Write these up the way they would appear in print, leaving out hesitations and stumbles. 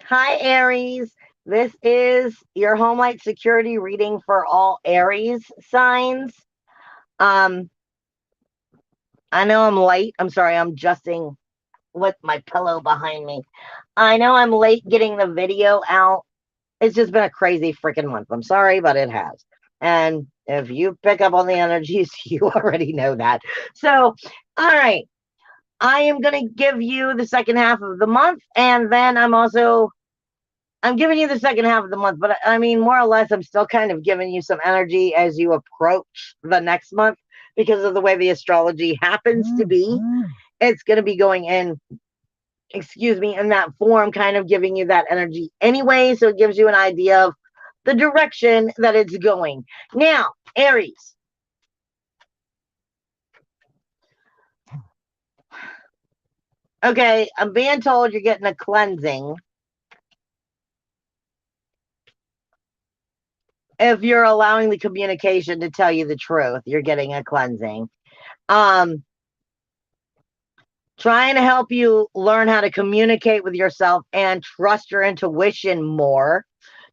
Hi, Aries. This is your home light security reading for all Aries signs. Um, I know I'm late. I'm sorry, I'm adjusting with my pillow behind me. I know I'm late getting the video out. It's just been a crazy freaking month. I'm sorry, but it has. And if you pick up on the energies, you already know that. So, all right. I am going to give you the second half of the month, and then I'm giving you the second half of the month, but I mean, more or less, I'm still kind of giving you some energy as you approach the next month because of the way the astrology happens to be. It's going to be going in, excuse me, in that form, kind of giving you that energy anyway. So it gives you an idea of the direction that it's going. Now, Aries. Okay, I'm being told you're getting a cleansing. If you're allowing the communication to tell you the truth, you're getting a cleansing. Um, Trying to help you learn how to communicate with yourself and trust your intuition more,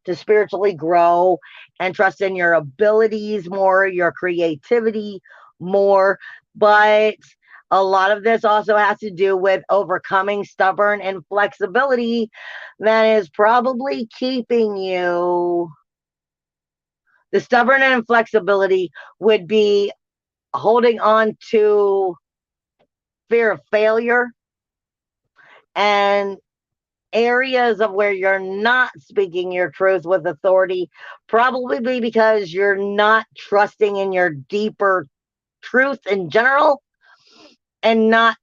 to spiritually grow and trust in your abilities more, your creativity more. But a lot of this also has to do with overcoming stubborn inflexibility that is probably keeping you. The stubborn and inflexibility would be holding on to fear of failure and areas of where you're not speaking your truth with authority, probably because you're not trusting in your deeper truth in general and not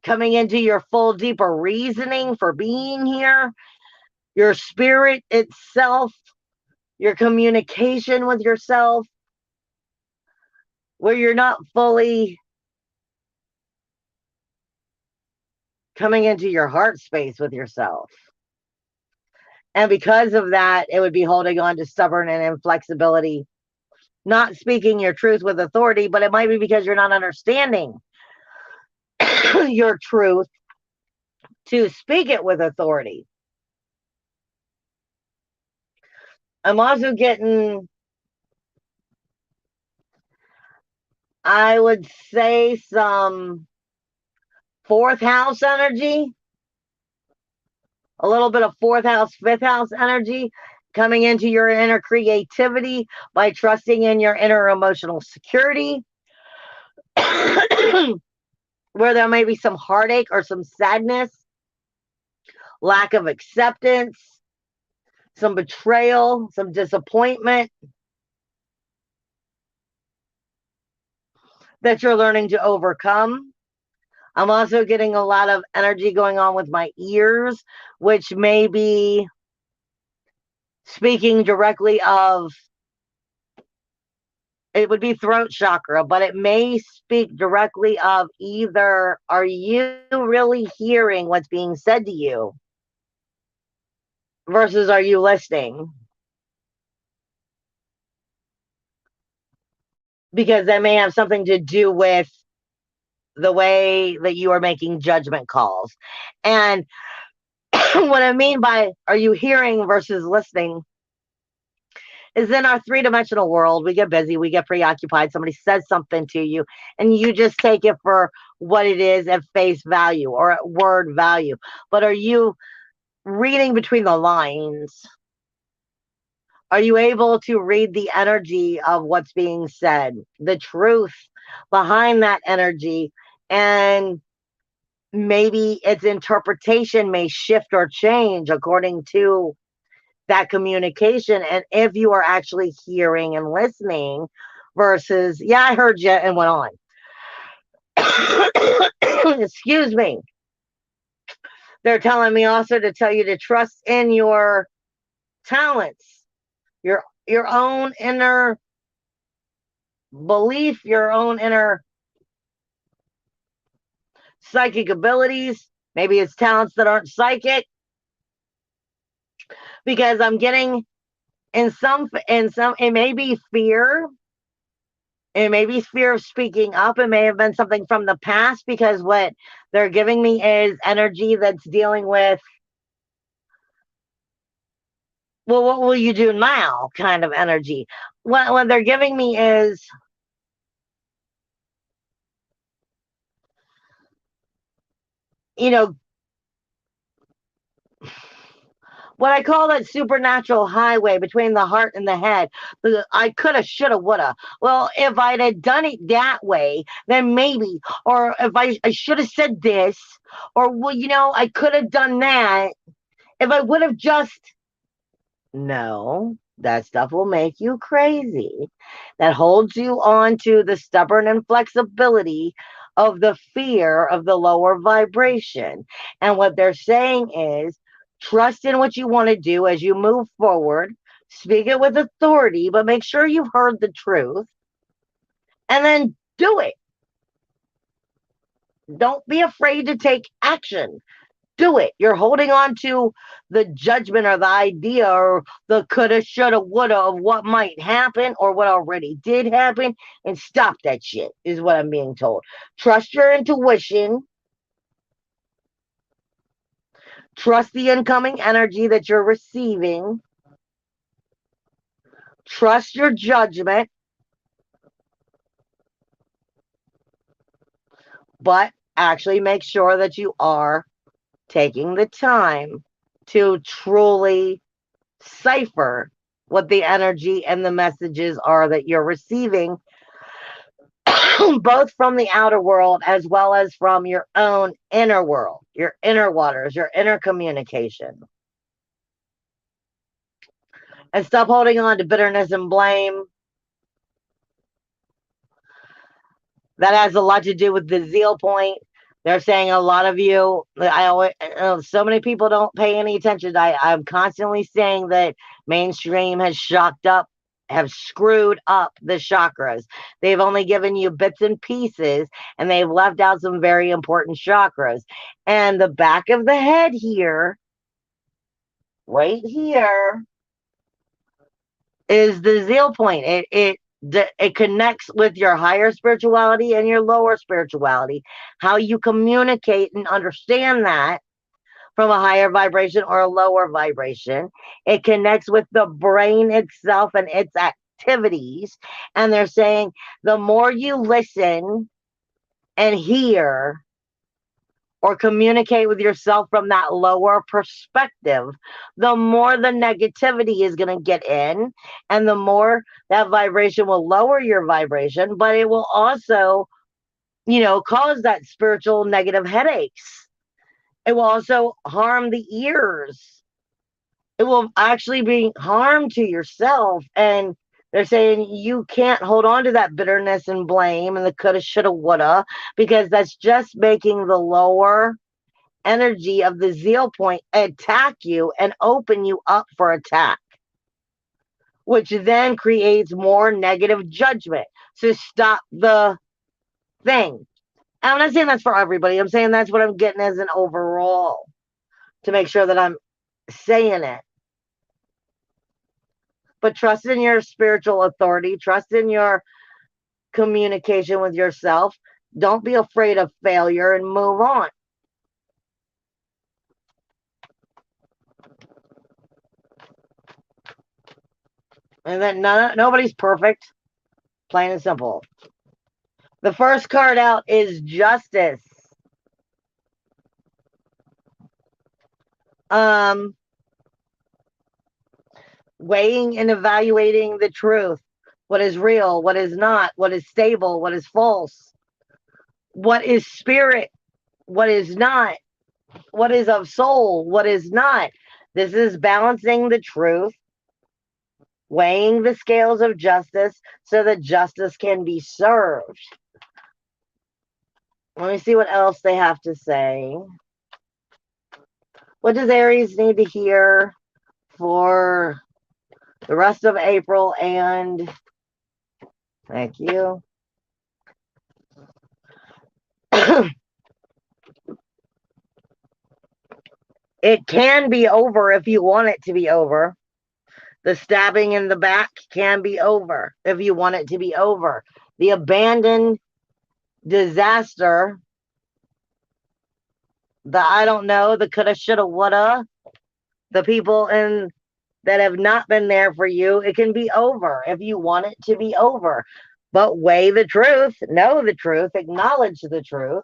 coming into your full deeper reasoning for being here, your spirit itself, your communication with yourself, where you're not fully coming into your heart space with yourself. And because of that, it would be holding on to stubborn and inflexibility, not speaking your truth with authority, but it might be because you're not understanding your truth to speak it with authority. I'm also getting, I would say, some fourth house energy, a little bit of fourth house, fifth house energy coming into your inner creativity by trusting in your inner emotional security, where there may be some heartache or some sadness, lack of acceptance, some betrayal, some disappointment that you're learning to overcome. I'm also getting a lot of energy going on with my ears, which may be speaking directly of, it would be throat chakra, but it may speak directly of either are you really hearing what's being said to you versus are you listening? Because that may have something to do with the way that you are making judgment calls. And what I mean by are you hearing versus listening is in our three-dimensional world, we get busy, we get preoccupied, somebody says something to you, and you just take it for what it is at face value or at word value. But are you reading between the lines? Are you able to read the energy of what's being said, the truth behind that energy? And maybe its interpretation may shift or change according to that communication. And if you are actually hearing and listening versus, yeah, I heard you and went on. Excuse me. They're telling me also to tell you to trust in your talents, your own inner belief, your own inner psychic abilities. Maybe it's talents that aren't psychic, because I'm getting in some, it may be fear It may be fear of speaking up. It may have been something from the past, because what they're giving me is energy that's dealing with, well, what will you do now kind of energy. What they're giving me is, you know, what I call that supernatural highway between the heart and the head. I coulda, shoulda, woulda. Well, if I'd have done it that way, then maybe. Or if I should have said this, or, well, I could have done that. If I would have just, no, that stuff will make you crazy. That holds you on to the stubborn inflexibility of the fear of the lower vibration. And what they're saying is, trust in what you want to do as you move forward, speak it with authority, but make sure you've heard the truth, and then do it. Don't be afraid to take action. Do it. You're holding on to the judgment or the idea or the coulda, shoulda, woulda of what might happen or what already did happen, and stop that shit, is what I'm being told. Trust your intuition. Trust the incoming energy that you're receiving. Trust your judgment, but actually make sure that you are taking the time to truly cipher what the energy and the messages are that you're receiving, both from the outer world as well as from your own inner world, your inner waters, your inner communication. And stop holding on to bitterness and blame. That has a lot to do with the zeal point. They're saying a lot of you, I always, so many people don't pay any attention. I'm constantly saying that mainstream has have screwed up the chakras. They've only given you bits and pieces, and they've left out some very important chakras. And the back of the head here, right here, is the zeal point. It connects with your higher spirituality and your lower spirituality. How you communicate and understand that from a higher vibration or a lower vibration. It connects with the brain itself and its activities. And they're saying the more you listen and hear or communicate with yourself from that lower perspective, the more the negativity is going to get in, and the more that vibration will lower your vibration, but it will also, cause that spiritual negative headaches. It will also harm the ears. It will actually be harm to yourself. And they're saying you can't hold on to that bitterness and blame and the coulda, shoulda, woulda, because that's just making the lower energy of the zeal point attack you and open you up for attack, which then creates more negative judgment. So stop the thing. I'm not saying that's for everybody. I'm saying that's what I'm getting as an overall, to make sure that I'm saying it. But trust in your spiritual authority, trust in your communication with yourself. Don't be afraid of failure and move on. And then nobody's perfect, plain and simple. The first card out is Justice. Weighing and evaluating the truth. What is real, what is not, what is stable, what is false, what is spirit, what is not, what is of soul, what is not. This is balancing the truth, weighing the scales of justice so that justice can be served. Let me see what else they have to say. What does Aries need to hear for the rest of April? And thank you. It can be over if you want it to be over. The stabbing in the back can be over if you want it to be over. The abandoned disaster, the I don't know, the coulda, shoulda, woulda, the people in that have not been there for you, it can be over if you want it to be over. But weigh the truth, know the truth, acknowledge the truth.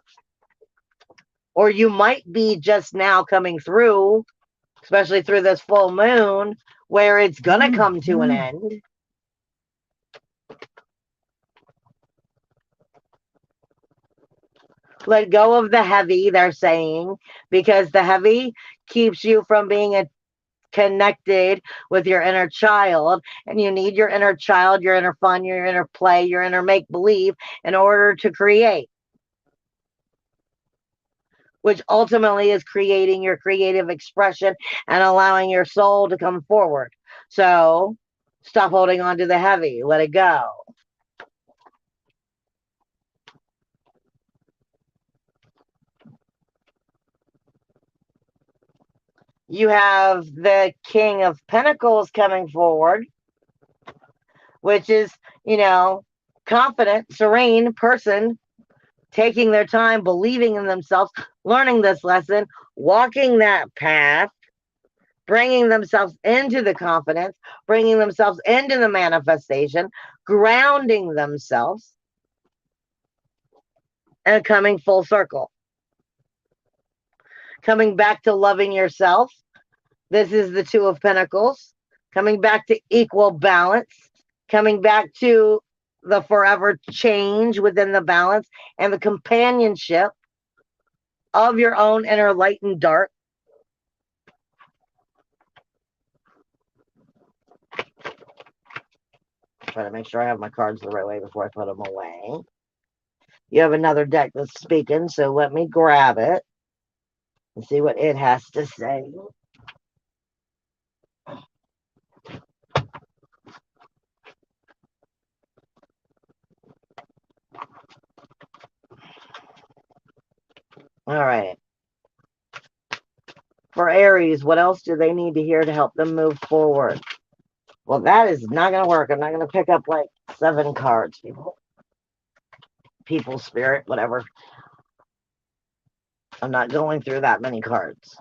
Or you might be just now coming through, especially through this full moon, where it's going to come to an end. Let go of the heavy, they're saying, because the heavy keeps you from being connected with your inner child, and you need your inner child, your inner fun, your inner play, your inner make believe in order to create, which ultimately is creating your creative expression and allowing your soul to come forward. So stop holding on to the heavy, let it go. You have the King of Pentacles coming forward, which is, confident, serene person taking their time, believing in themselves, learning this lesson, walking that path, bringing themselves into the confidence, bringing themselves into the manifestation, grounding themselves, and coming full circle. Coming back to loving yourself. This is the Two of Pentacles. Coming back to equal balance. Coming back to the forever change within the balance and the companionship of your own inner light and dark. Try to make sure I have my cards the right way before I put them away. You have another deck that's speaking, so let me grab it and see what it has to say. All right. For Aries, what else do they need to hear to help them move forward? Well, that is not going to work. I'm not going to pick up like 7 cards, people. People, spirit, whatever. I'm not going through that many cards.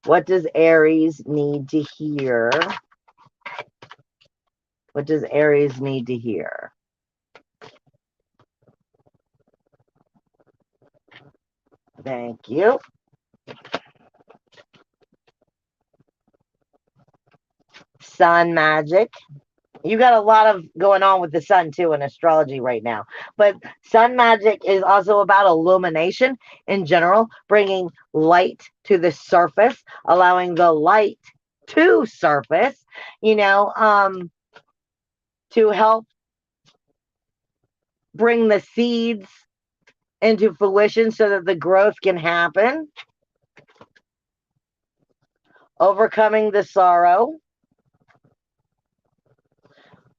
What does Aries need to hear? What does Aries need to hear? Thank you. Sun magic. You got a lot of going on with the sun too in astrology right now. But sun magic is also about illumination in general, bringing light to the surface, allowing the light to surface, to help bring the seeds into fruition so that the growth can happen. Overcoming the sorrow.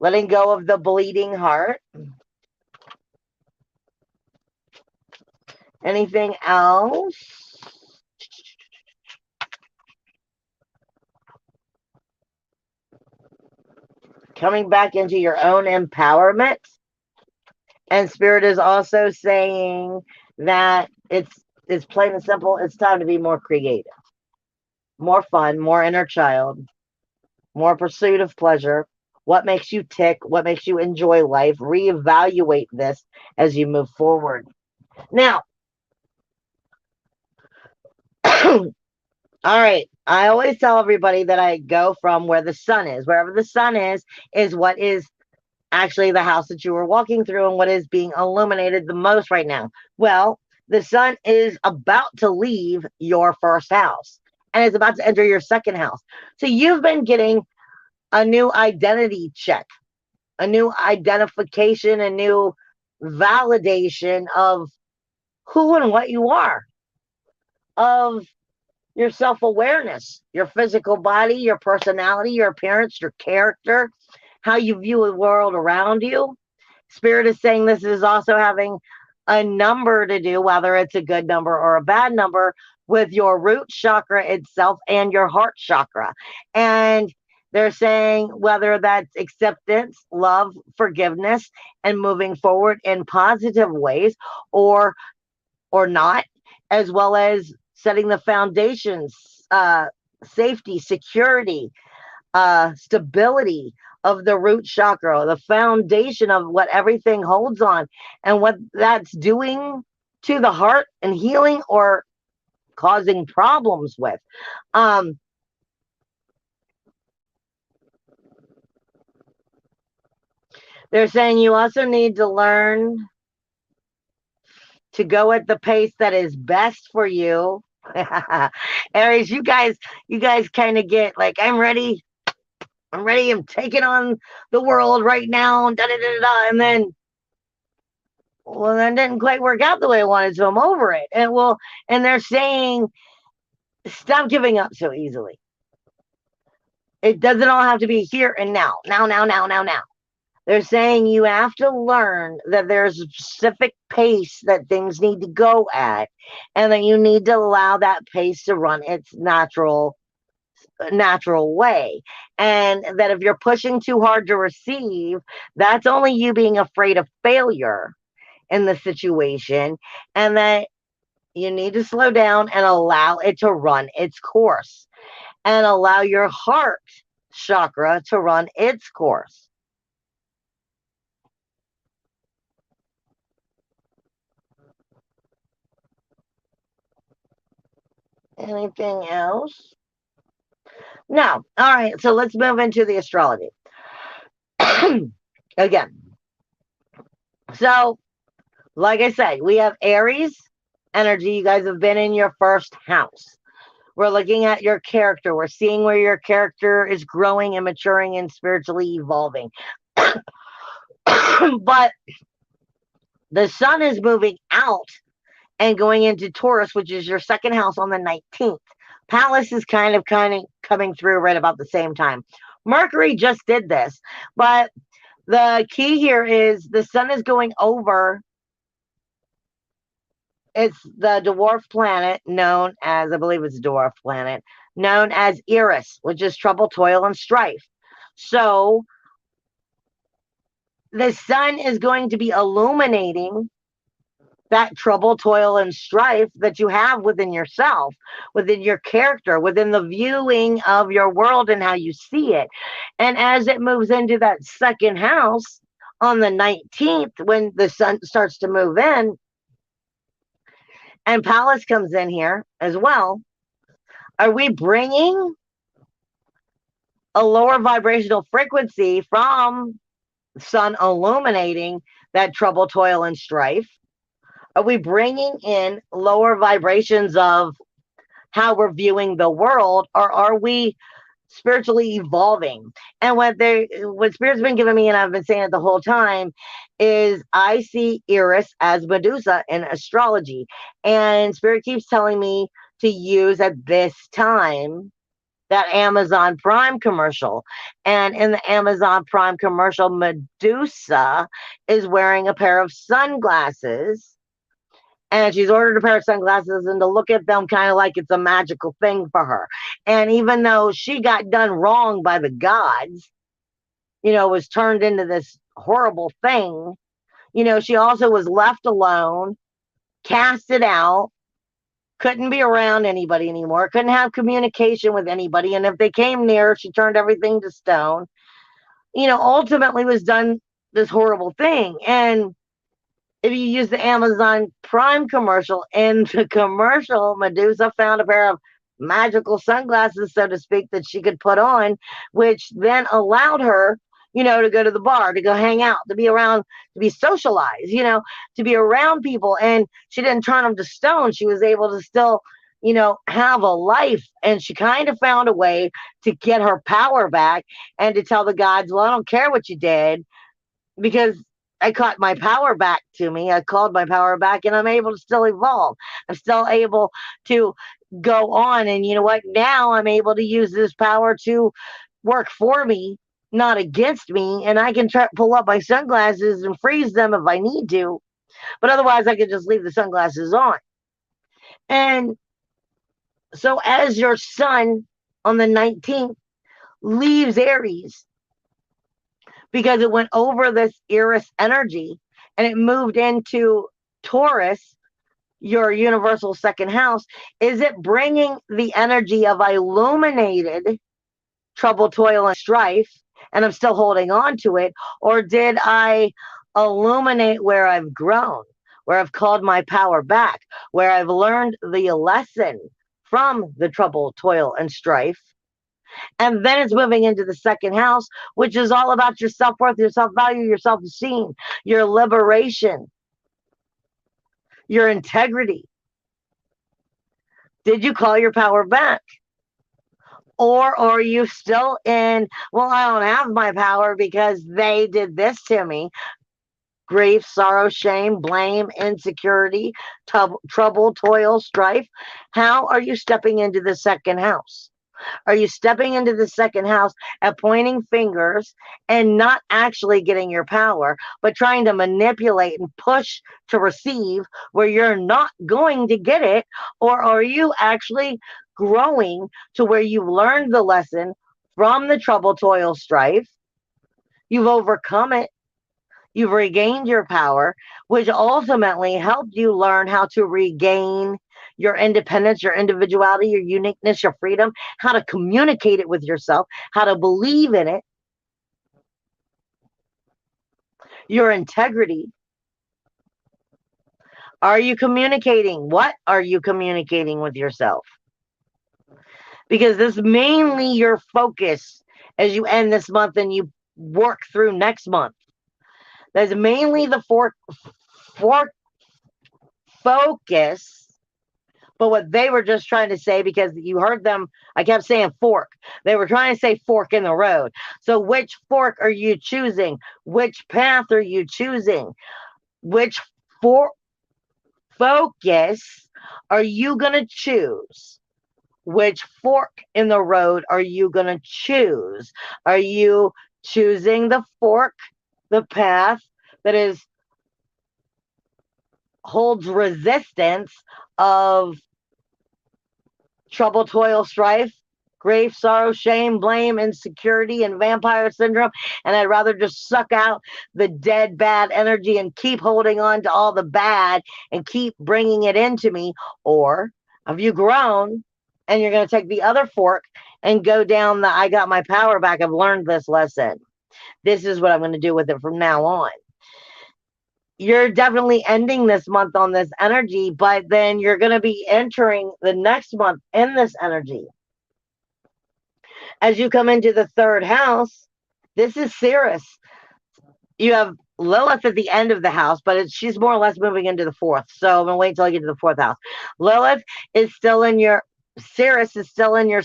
Letting go of the bleeding heart. Anything else? Coming back into your own empowerment. And Spirit is also saying that it's plain and simple. It's time to be more creative, more fun, more inner child, more pursuit of pleasure. What makes you tick? What makes you enjoy life? Reevaluate this as you move forward. Now, all right. I always tell everybody that I go from where the sun is. Wherever the sun is what is actually the house that you were walking through and what is being illuminated the most right now. Well, the sun is about to leave your first house and is about to enter your second house. So you've been getting a new identity check, a new identification, a new validation of who and what you are, of your self-awareness, your physical body, your personality, your appearance, your character, how you view the world around you. Spirit is saying this is also having a number to do, whether it's a good number or a bad number, with your root chakra itself and your heart chakra. And They're saying whether that's acceptance, love, forgiveness, and moving forward in positive ways, or not, as well as setting the foundations, safety, security, stability of the root chakra, the foundation of what everything holds on, and what that's doing to the heart and healing or causing problems with. Um, they're saying you also need to learn to go at the pace that is best for you. Aries, you guys kind of get like, I'm ready, I'm taking on the world right now, da da da da, and then, well, that didn't quite work out the way I wanted, so I'm over it. And they're saying, stop giving up so easily. It doesn't all have to be here and now, now. They're saying you have to learn that there's a specific pace that things need to go at, and that you need to allow that pace to run its natural way. And that if you're pushing too hard to receive, that's only you being afraid of failure in the situation, and that you need to slow down and allow it to run its course, and allow your heart chakra to run its course. Anything else? No. All right. So let's move into the astrology again. So, like I said, we have Aries energy. You guys have been in your first house. We're looking at your character. We're seeing where your character is growing and maturing and spiritually evolving. But the sun is moving out and going into Taurus, which is your second house on the 19th. Palace is kind of coming through right about the same time. Mercury just did this, but the key here is the sun is going over. It's the dwarf planet known as, I believe it's a dwarf planet, known as Eris, which is trouble, toil, and strife. So the sun is going to be illuminating that trouble, toil, and strife that you have within yourself, within your character, within the viewing of your world and how you see it. And as it moves into that second house on the 19th, when the sun starts to move in, and Pallas comes in here as well, are we bringing a lower vibrational frequency from sun illuminating that trouble, toil, and strife? Are we bringing in lower vibrations of how we're viewing the world, or are we spiritually evolving? And what Spirit's been giving me, and I've been saying it the whole time, is I see Eris as Medusa in astrology. And Spirit keeps telling me to use at this time that Amazon Prime commercial. And in the Amazon Prime commercial, Medusa is wearing a pair of sunglasses, and she's ordered a pair of sunglasses, and to look at them kind of like it's a magical thing for her. And even though she got done wrong by the gods, was turned into this horrible thing, she also was left alone, casted out, couldn't be around anybody anymore, couldn't have communication with anybody. And if they came near, she turned everything to stone, ultimately was done this horrible thing. And if you use the Amazon Prime commercial, in the commercial, Medusa found a pair of magical sunglasses, so to speak, that she could put on, which then allowed her, to go to the bar, to go hang out, to be around, to be socialized, to be around people. And she didn't turn them to stone. She was able to still, have a life. And she kind of found a way to get her power back and to tell the gods, well, I don't care what you did, because I caught my power back to me. I called my power back, and I'm able to still evolve. I'm still able to go on. And you know what? Now I'm able to use this power to work for me, not against me. And I can pull up my sunglasses and freeze them if I need to. But otherwise, I can just leave the sunglasses on. And so, as your sun on the 19th leaves Aries because it went over this Eris energy and it moved into Taurus, your universal second house. Is it bringing the energy of illuminated trouble, toil, and strife, and I'm still holding on to it? Or did I illuminate where I've grown, where I've called my power back, where I've learned the lesson from the trouble, toil, and strife? And then it's moving into the second house, which is all about your self worth, your self value, your self esteem, your liberation, your integrity. Did you call your power back? Or are you still in, well, I don't have my power because they did this to me? Grief, sorrow, shame, blame, insecurity, trouble, toil, strife. How are you stepping into the second house? Are you stepping into the second house and pointing fingers and not actually getting your power, but trying to manipulate and push to receive where you're not going to get it? Or are you actually growing to where you've learned the lesson from the trouble, toil, strife? You've overcome it. You've regained your power, which ultimately helped you learn how to regain your independence, your individuality, your uniqueness, your freedom, how to communicate it with yourself, how to believe in it, your integrity. Are you communicating? What are you communicating with yourself? Because this is mainly your focus as you end this month and you work through next month. That's mainly the fork focus. But what they were just trying to say, because you heard them, I kept saying fork. They were trying to say fork in the road. So which fork are you choosing? Which path are you choosing? Which focus are you going to choose? Which fork in the road are you going to choose? Are you choosing the fork, the path that is holds resistance of trouble, toil, strife, grief, sorrow, shame, blame, insecurity, and vampire syndrome? And I'd rather just suck out the dead, bad energy and keep holding on to all the bad and keep bringing it into me? Or have you grown and you're going to take the other fork and go down the I got my power back? I've learned this lesson. This is what I'm going to do with it from now on. You're definitely ending this month on this energy, but then you're going to be entering the next month in this energy. As you come into the third house, this is Ceres. You have Lilith at the end of the house, but she's more or less moving into the fourth. So I'm going to wait until I get to the fourth house. Lilith is still in your, Ceres is still in your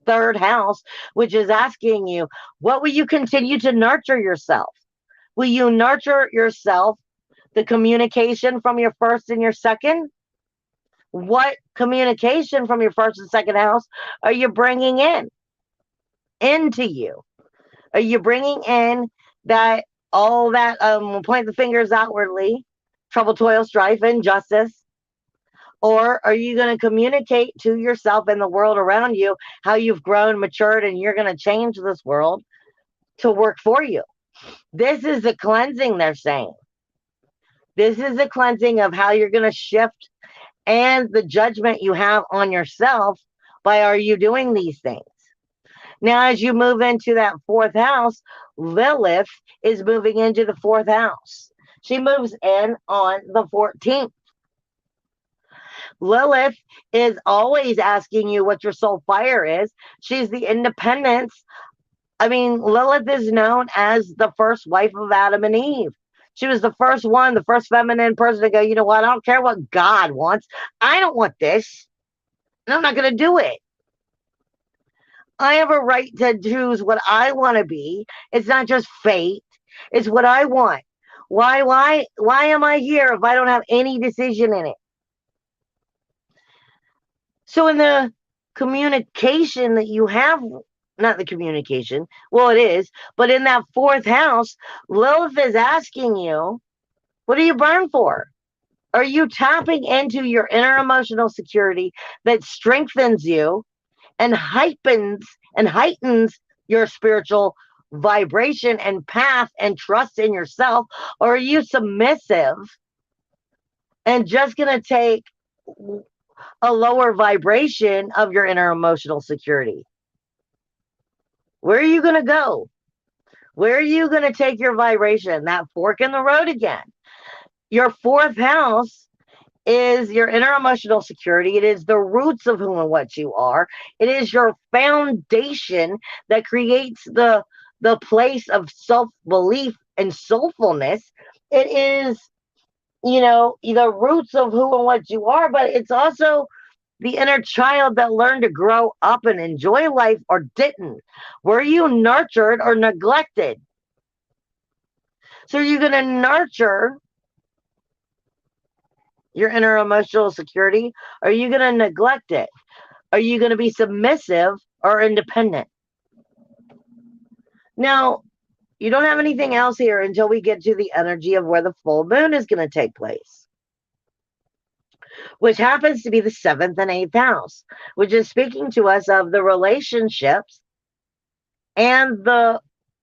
third house, which is asking you, what will you continue to nurture yourself? Will you nurture yourself, the communication from your first and your second? What communication from your first and second house are you bringing into you? Are you bringing in that all that point the fingers outwardly, trouble, toil, strife, injustice? Or are you going to communicate to yourself and the world around you how you've grown, matured, and you're going to change this world to work for you? This is the cleansing they're saying. This is the cleansing of how you're going to shift and the judgment you have on yourself by are you doing these things? Now, as you move into that fourth house, Lilith is moving into the fourth house. She moves in on the 14th. Lilith is always asking you what your soul fire is. She's the independence. I mean, Lilith is known as the first wife of Adam and Eve. She was the first one, the first feminine person to go, you know what? I don't care what God wants. I don't want this. And I'm not going to do it. I have a right to choose what I want to be. It's not just fate. It's what I want. Why am I here if I don't have any decision in it? So in the communication that you have, not the communication, well, it is, but in that fourth house, Lilith is asking you, what do you burn for? Are you tapping into your inner emotional security that strengthens you and heightens your spiritual vibration and path and trust in yourself? Or are you submissive and just going to take a lower vibration of your inner emotional security? Where are you going to go? Where are you going to take your vibration? That fork in the road again. Your fourth house is your inner emotional security. It is the roots of who and what you are. It is your foundation that creates the place of self-belief and soulfulness. It is, the roots of who and what you are, but it's also the inner child that learned to grow up and enjoy life or didn't. Were you nurtured or neglected? So you're going to nurture your inner emotional security, or are you going to neglect it? Are you going to be submissive or independent? Now, you don't have anything else here until we get to the energy of where the full moon is going to take place, which happens to be the seventh and eighth house, which is speaking to us of the relationships and the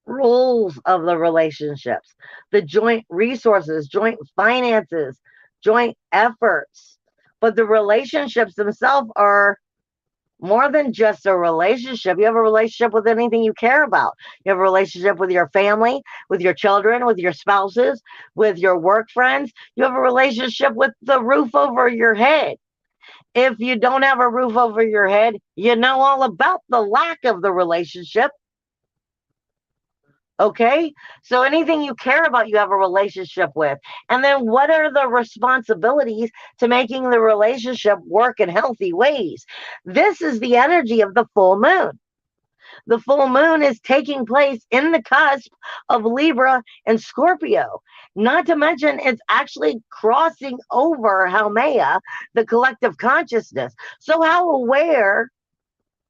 rules of the relationships, the joint resources, joint finances, joint efforts. But the relationships themselves are more than just a relationship. You have a relationship with anything you care about. You have a relationship with your family, with your children, with your spouses, with your work friends. You have a relationship with the roof over your head. If you don't have a roof over your head, you know all about the lack of the relationship. Okay, so anything you care about, you have a relationship with. And then what are the responsibilities to making the relationship work in healthy ways? This is the energy of the full moon. The full moon is taking place in the cusp of Libra and Scorpio. Not to mention, it's actually crossing over Haumea, the collective consciousness. So, how aware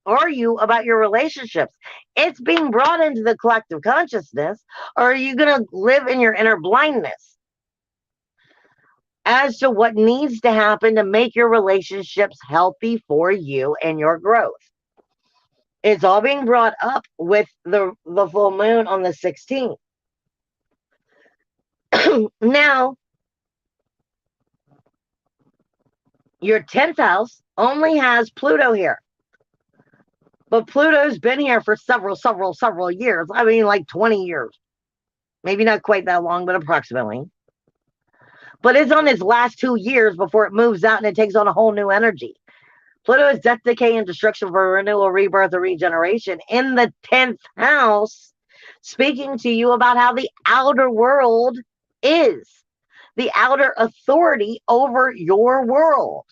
are you about your relationships? It's being brought into the collective consciousness, or are you going to live in your inner blindness as to what needs to happen to make your relationships healthy for you and your growth? It's all being brought up with the full moon on the 16th. Now, your 10th house only has Pluto here. But Pluto's been here for several years. I mean, like 20 years. Maybe not quite that long, but approximately. But it's on its last 2 years before it moves out and it takes on a whole new energy. Pluto is death, decay, and destruction for renewal, rebirth, or regeneration in the 10th house, speaking to you about how the outer world is, the outer authority over your world.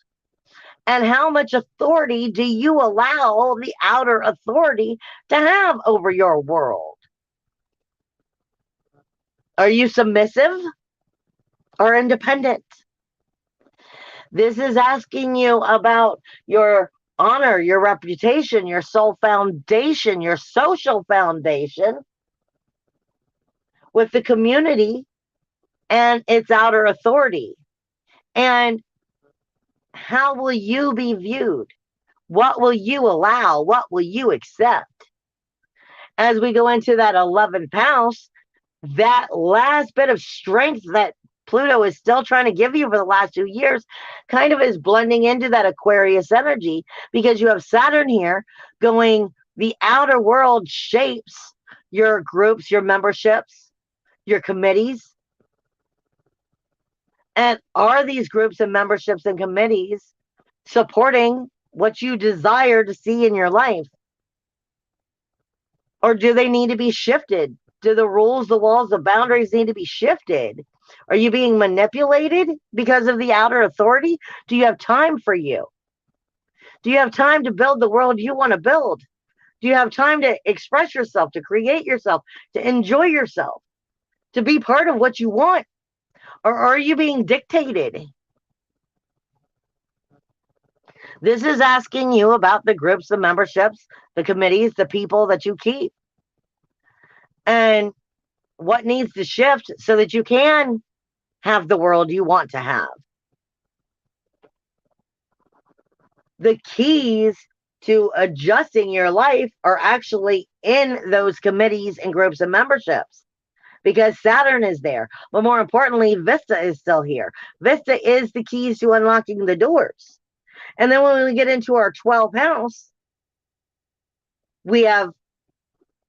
And how much authority do you allow the outer authority to have over your world? Are you submissive or independent? This is asking you about your honor, your reputation, your soul foundation, your social foundation with the community and its outer authority. And how will you be viewed? What will you allow? What will you accept? As we go into that 11th house, that last bit of strength that Pluto is still trying to give you for the last 2 years kind of is blending into that Aquarius energy, because you have Saturn here going, the outer world shapes your groups, your memberships, your committees. And are these groups and memberships and committees supporting what you desire to see in your life? Or do they need to be shifted? Do the rules, the walls, the boundaries need to be shifted? Are you being manipulated because of the outer authority? Do you have time for you? Do you have time to build the world you want to build? Do you have time to express yourself, to create yourself, to enjoy yourself, to be part of what you want? Or are you being dictated? This is asking you about the groups, the memberships, the committees, the people that you keep. And what needs to shift so that you can have the world you want to have. The keys to adjusting your life are actually in those committees and groups and memberships because Saturn is there. But more importantly, Vista is still here. Vista is the keys to unlocking the doors. And then when we get into our 12th house, we have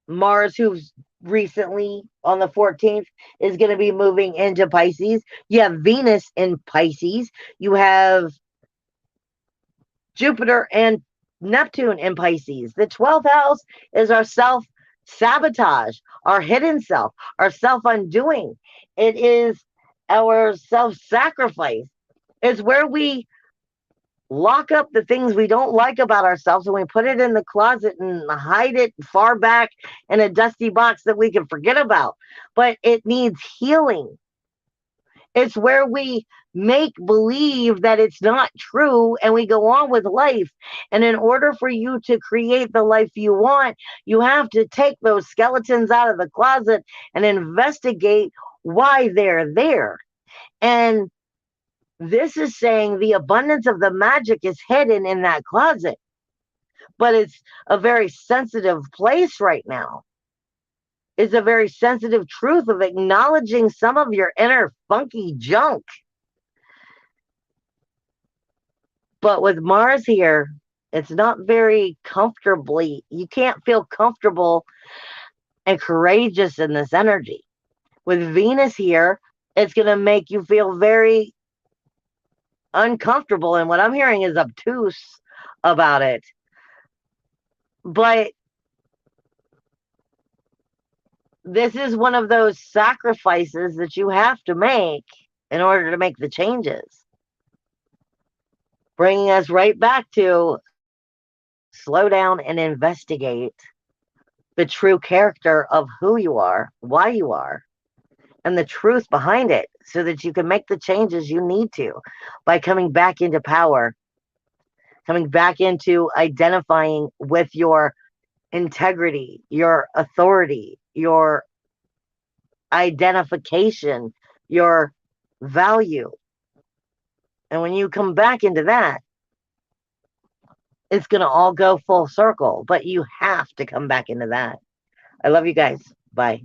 Mars, who's recently on the 14th is going to be moving into Pisces. You have Venus in Pisces. You have Jupiter and Neptune in Pisces. The 12th house is our self sabotage, our hidden self, our self undoing. It is our self sacrifice. It's where we lock up the things we don't like about ourselves and we put it in the closet and hide it far back in a dusty box that we can forget about. But it needs healing. It's where we make believe that it's not true and we go on with life. And in order for you to create the life you want, you have to take those skeletons out of the closet and investigate why they're there. And this is saying the abundance of the magic is hidden in that closet, but it's a very sensitive place right now. It's a very sensitive truth of acknowledging some of your inner funky junk. But with Mars here, it's not very comfortably, you can't feel comfortable and courageous in this energy. With Venus here, it's going to make you feel very uncomfortable. And what I'm hearing is obtuse about it. But this is one of those sacrifices that you have to make in order to make the changes. Bringing us right back to slow down and investigate the true character of who you are, why you are, and the truth behind it so that you can make the changes you need to by coming back into power, coming back into identifying with your integrity, your authority, your identification, your value. And when you come back into that, it's going to all go full circle, but you have to come back into that. I love you guys. Bye.